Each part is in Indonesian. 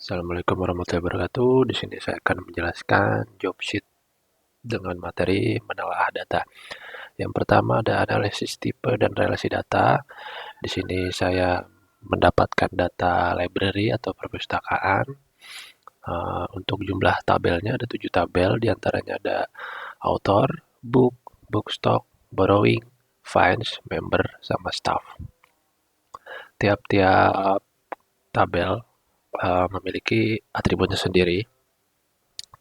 Assalamualaikum warahmatullahi wabarakatuh. Di sini saya akan menjelaskan job sheet dengan materi menelaah data. Yang pertama ada analisis tipe dan relasi data. Di sini saya mendapatkan data library atau perpustakaan. Untuk jumlah tabelnya ada 7 tabel, diantaranya ada author, book, book stock, borrowing, finds, member, sama staff. Tiap-tiap tabel memiliki atributnya sendiri,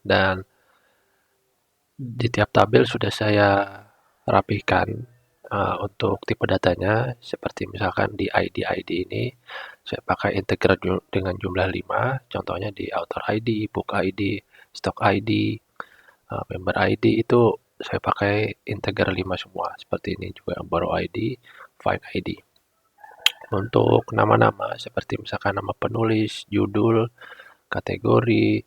dan di tiap tabel sudah saya rapihkan untuk tipe datanya, seperti misalkan di ID ini saya pakai integer dengan jumlah 5, contohnya di author ID, book ID, stock ID, member ID itu saya pakai integer 5 semua. Seperti ini juga borrow ID, find ID. Untuk nama-nama seperti misalkan nama penulis, judul, kategori,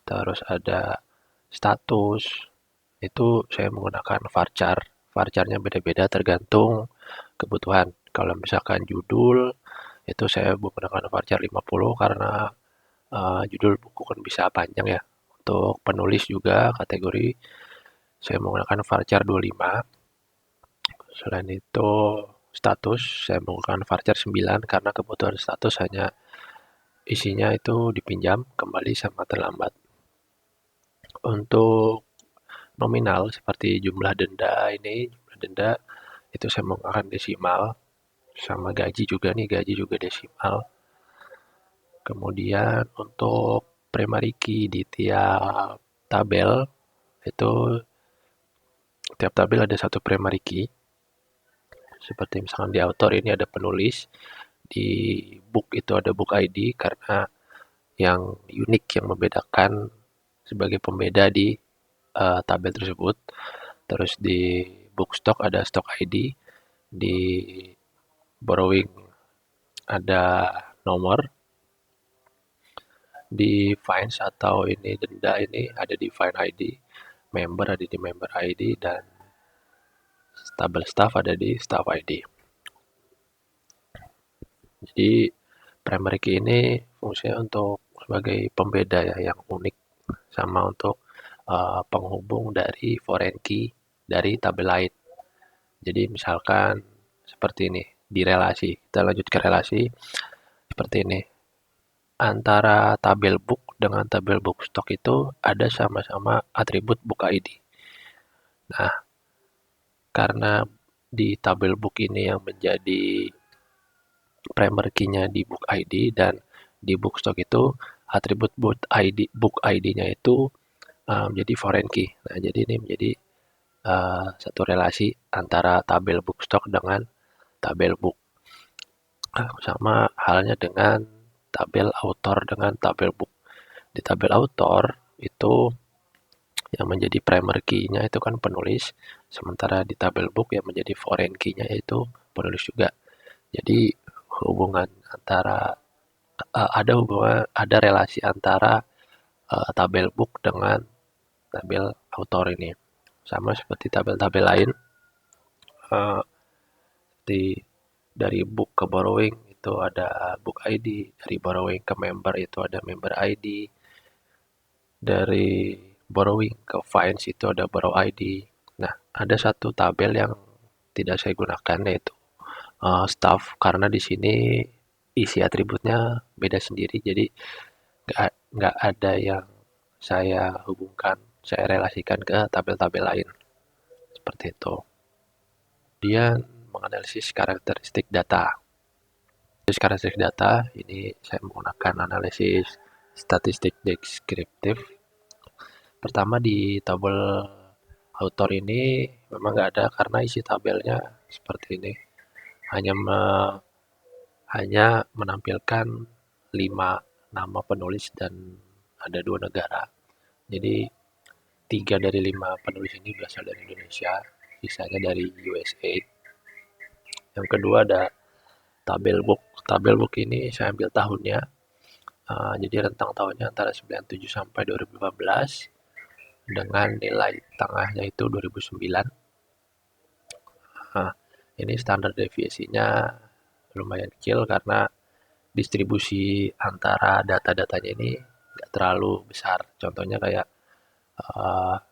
terus ada status, itu saya menggunakan varchar. Varcharnya beda-beda tergantung kebutuhan. Kalau misalkan judul, itu saya menggunakan varchar 50 karena judul buku kan bisa panjang ya. Untuk penulis juga kategori saya menggunakan varchar 25. Selain itu status saya menggunakan varchar 9 karena kebutuhan status hanya isinya itu dipinjam kembali sama terlambat. Untuk nominal seperti jumlah denda jumlah denda itu saya menggunakan desimal, sama gaji juga nih, gaji juga desimal. Kemudian untuk primary key di tiap tabel itu tiap tabel ada satu primary key. Seperti misalkan di author ini ada penulis, di book itu ada book ID karena yang unik yang membedakan sebagai pembeda di tabel tersebut. Terus di book stock ada stock ID, di borrowing ada nomor, di fines atau ini denda ini ada di fine ID, member ada di member ID, dan tabel staff ada di staff ID. Jadi primary key ini fungsinya untuk sebagai pembeda ya yang unik, sama untuk penghubung dari foreign key dari tabel lain. Jadi misalkan seperti ini di relasi, kita lanjut ke relasi seperti ini. Antara tabel book dengan tabel book stock itu ada sama-sama atribut book ID. Nah, karena di tabel book ini yang menjadi primary key-nya di book ID dan di book stock itu atribut book ID-nya itu menjadi foreign key. Nah, jadi ini menjadi satu relasi antara tabel book stock dengan tabel book. Sama halnya dengan tabel author dengan tabel book. Di tabel author itu yang menjadi primary key-nya itu kan penulis, sementara di tabel book yang menjadi foreign key-nya itu penulis juga. Jadi hubungan antara ada relasi antara tabel book dengan tabel author ini. Sama seperti tabel-tabel lain, uh, dari book ke borrowing itu ada book ID, dari borrowing ke member itu ada member ID, dari borrowing ke finds itu ada borrow ID. Nah, ada satu tabel yang tidak saya gunakan yaitu staff, karena di sini isi atributnya beda sendiri, jadi nggak ada yang saya hubungkan, saya relasikan ke tabel-tabel lain seperti itu. Kemudian menganalisis karakteristik data. Karakteristik data ini saya menggunakan analisis statistik deskriptif. Pertama di tabel author ini memang nggak ada karena isi tabelnya seperti ini. Hanya hanya menampilkan 5 nama penulis dan ada 2 negara. Jadi 3 dari 5 penulis ini berasal dari Indonesia, sisanya dari USA. Yang kedua ada tabel book. Tabel book ini saya ambil tahunnya. Jadi rentang tahunnya antara 97 sampai 2015 dengan nilai tengahnya itu 2009. Nah, ini standar deviasinya lumayan kecil karena distribusi antara data-datanya ini nggak terlalu besar. Contohnya kayak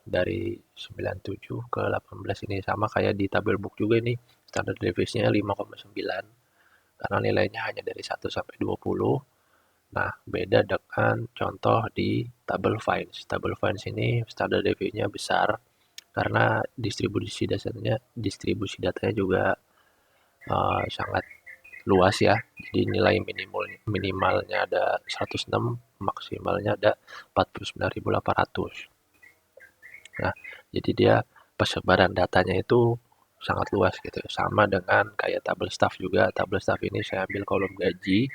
dari 97 ke 18 ini sama kayak di tabel book juga ini standard deviation-nya 5,9 karena nilainya hanya dari 1 sampai 20. Nah, beda dengan contoh di tabel Finds. Tabel Finds ini standard deviation-nya besar karena distribusi datanya juga sangat luas ya. Jadi nilai minimalnya ada 106, maksimalnya ada 49.800. Nah, jadi dia persebaran datanya itu sangat luas gitu. Sama dengan kayak tabel staff juga. Tabel staff ini saya ambil kolom gaji.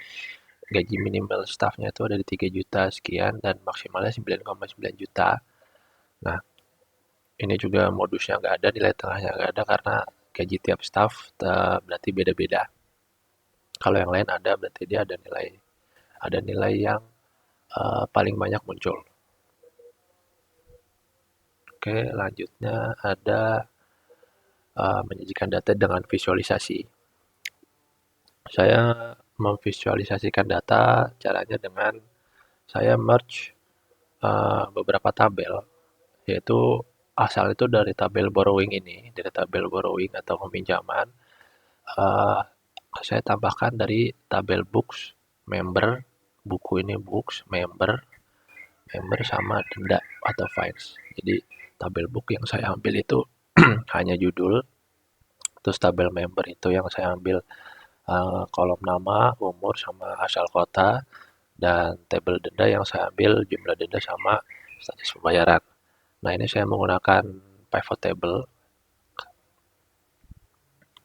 Gaji minimal staffnya itu ada di 3 juta sekian dan maksimalnya 9,9 juta. Nah, ini juga modusnya nggak ada, nilai tengahnya nggak ada karena gaji tiap staff berarti beda-beda. Kalau yang lain ada berarti dia ada nilai yang paling banyak muncul. Oke, lanjutnya ada menyajikan data dengan visualisasi. Saya memvisualisasikan data caranya dengan saya merge beberapa tabel, yaitu asal itu dari tabel borrowing ini, dari tabel borrowing atau peminjaman, uh, saya tambahkan dari tabel books, member, buku ini books, member sama denda atau fines. Jadi tabel book yang saya ambil itu hanya judul, terus tabel member itu yang saya ambil kolom nama, umur, sama asal kota, dan tabel denda yang saya ambil jumlah denda sama status pembayaran. Nah, ini saya menggunakan pivot table.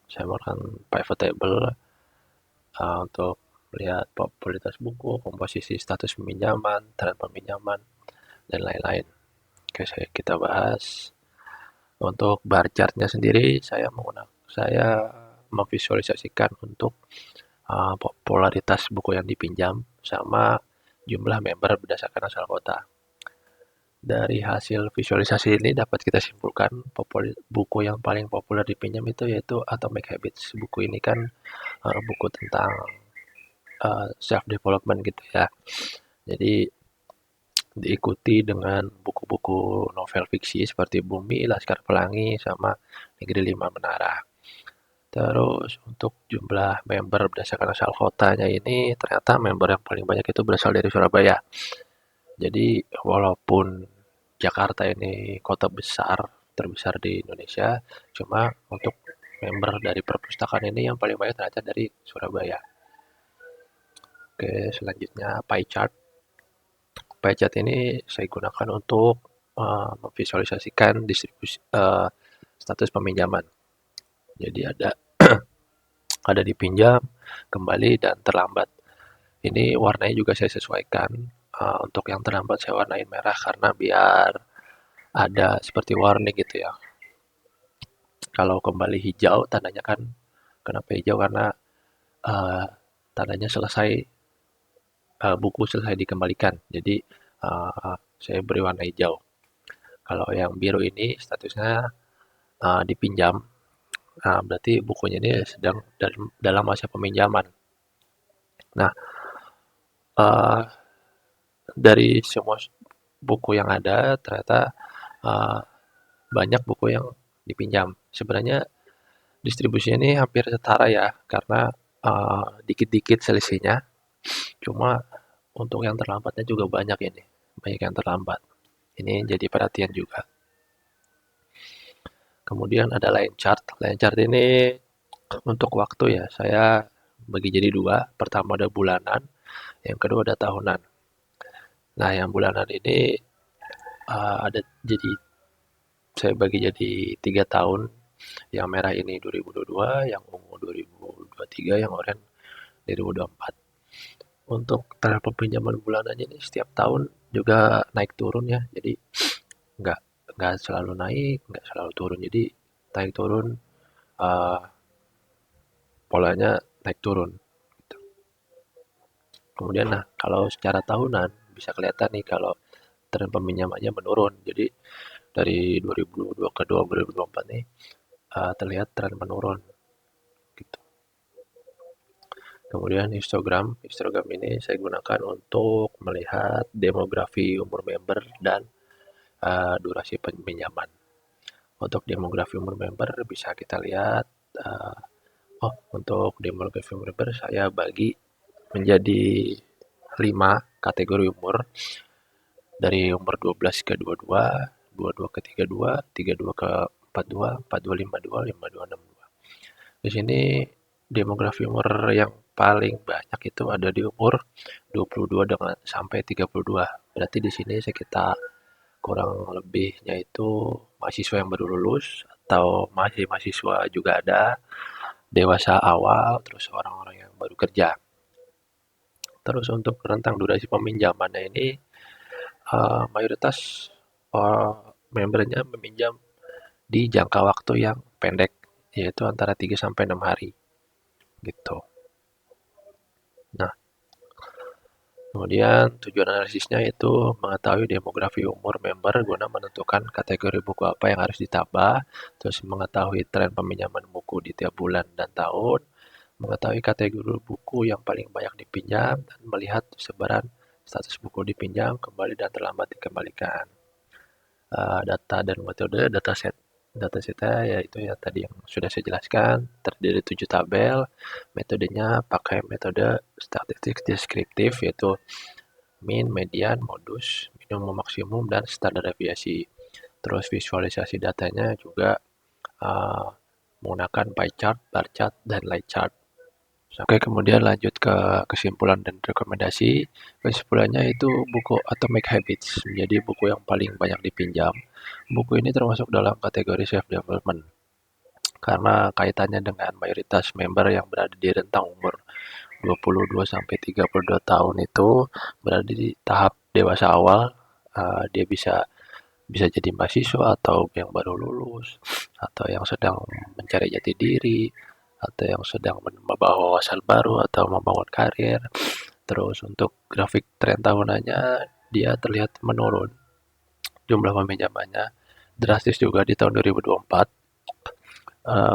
Saya menggunakan pivot table untuk melihat popularitas buku, komposisi status peminjaman, tren peminjaman, dan lain-lain. Oke, kita bahas. Untuk bar chartnya sendiri, saya memvisualisasikan untuk popularitas buku yang dipinjam sama jumlah member berdasarkan asal kota. Dari hasil visualisasi ini dapat kita simpulkan buku yang paling populer dipinjam itu yaitu Atomic Habits. Buku ini kan buku tentang self development gitu ya. Jadi diikuti dengan buku-buku novel fiksi seperti Bumi, Laskar Pelangi, sama Negeri Lima Menara. Terus untuk jumlah member berdasarkan asal kotanya ini ternyata member yang paling banyak itu berasal dari Surabaya. Jadi walaupun Jakarta ini kota besar, terbesar di Indonesia, cuma untuk member dari perpustakaan ini yang paling banyak ternyata dari Surabaya. Oke, selanjutnya pie chart. Pie chart ini saya gunakan untuk memvisualisasikan distribusi status peminjaman. Jadi ada dipinjam, kembali, dan terlambat. Ini warnanya juga saya sesuaikan. Untuk yang terlambat saya warnain merah karena biar ada seperti warning gitu ya. Kalau kembali hijau, tandanya kan kenapa hijau? Karena uh, tandanya selesai, buku selesai dikembalikan. Jadi saya beri warna hijau. Kalau yang biru ini statusnya dipinjam. Berarti bukunya ini sedang dalam masa peminjaman. Nah, uh, dari semua buku yang ada ternyata uh, banyak buku yang dipinjam. Sebenarnya distribusinya ini hampir setara ya, karena dikit-dikit selisihnya. Cuma untuk yang terlambatnya juga banyak ini, banyak yang terlambat. Ini jadi perhatian juga. Kemudian ada line chart. Line chart ini untuk waktu ya, saya bagi jadi dua. Pertama ada bulanan, yang kedua ada tahunan. Nah, yang bulanan ini ada jadi saya bagi jadi 3 tahun. Yang merah ini 2022, yang ungu 2023, yang oranye 2024. Untuk taraf pinjaman bulanannya ini setiap tahun juga naik turun ya. Jadi nggak nggak selalu naik, nggak selalu turun. Jadi naik turun, uh, polanya naik turun. Gitu. Kemudian nah kalau secara tahunan bisa kelihatan nih kalau tren peminjamannya menurun. Jadi dari 2022 ke 2024 nih terlihat tren menurun. Gitu. Kemudian Instagram ini saya gunakan untuk melihat demografi umur member dan durasi pinjaman. Untuk demografi umur member bisa kita lihat, uh, untuk demografi umur member saya bagi menjadi 5 kategori umur, dari umur 12 ke 22, 22 ke 32, 32 ke 42, 42, 52, 52, 62. Di sini demografi umur yang paling banyak itu ada di umur 22 dengan sampai 32. Berarti di sini sekitar kurang lebihnya itu mahasiswa yang baru lulus atau masih mahasiswa juga ada, dewasa awal, terus orang-orang yang baru kerja. Terus untuk rentang durasi peminjamannya ini mayoritas membernya meminjam di jangka waktu yang pendek, yaitu antara 3 sampai 6 hari gitu. Nah, kemudian tujuan analisisnya itu mengetahui demografi umur member guna menentukan kategori buku apa yang harus ditambah, terus mengetahui tren peminjaman buku di tiap bulan dan tahun, mengetahui kategori buku yang paling banyak dipinjam, dan melihat sebaran status buku dipinjam, kembali dan terlambat dikembalikan. Data dan metode dataset. Datasetnya yaitu yang tadi yang sudah saya jelaskan, terdiri 7 tabel. Metodenya pakai metode statistik deskriptif, yaitu min, median, modus, minimum maksimum, dan standar deviasi. Terus visualisasi datanya juga uh, menggunakan pie chart, bar chart, dan line chart. Oke, kemudian lanjut ke kesimpulan dan rekomendasi. Kesimpulannya itu buku Atomic Habits menjadi buku yang paling banyak dipinjam. Buku ini termasuk dalam kategori self-development karena kaitannya dengan mayoritas member yang berada di rentang umur 22 sampai 32 tahun itu berada di tahap dewasa awal. Dia bisa bisa jadi mahasiswa atau yang baru lulus, atau yang sedang mencari jati diri, atau yang sedang membawa wawasan baru atau membangun karir. Terus untuk grafik tren tahunannya, dia terlihat menurun jumlah peminjamannya drastis juga di tahun 2024.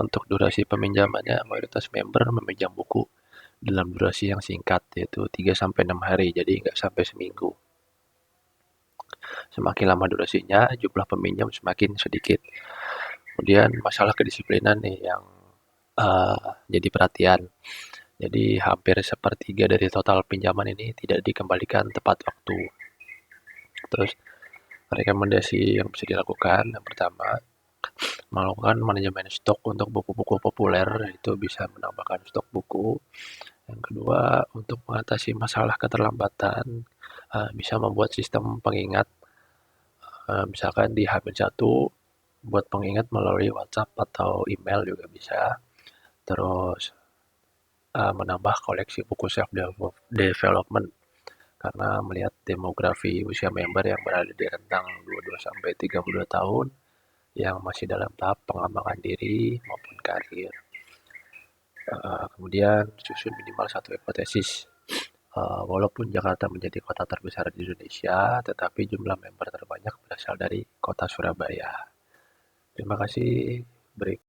Untuk durasi peminjamannya, mayoritas member meminjam buku dalam durasi yang singkat, yaitu 3 sampai 6 hari, jadi nggak sampai seminggu. Semakin lama durasinya, jumlah peminjam semakin sedikit. Kemudian masalah kedisiplinan nih yang jadi perhatian. Jadi hampir sepertiga dari total pinjaman ini tidak dikembalikan tepat waktu. Terus rekomendasi yang bisa dilakukan, yang pertama, melakukan manajemen stok untuk buku-buku populer, itu bisa menambahkan stok buku. Yang kedua, untuk mengatasi masalah keterlambatan, bisa membuat sistem pengingat, misalkan di H-1 buat pengingat melalui WhatsApp atau email juga bisa. Terus menambah koleksi buku self development karena melihat demografi usia member yang berada di rentang 22 sampai 32 tahun yang masih dalam tahap pengembangan diri maupun karir. Kemudian susun minimal satu hipotesis. Walaupun Jakarta menjadi kota terbesar di Indonesia, tetapi jumlah member terbanyak berasal dari kota Surabaya. Terima kasih. Break.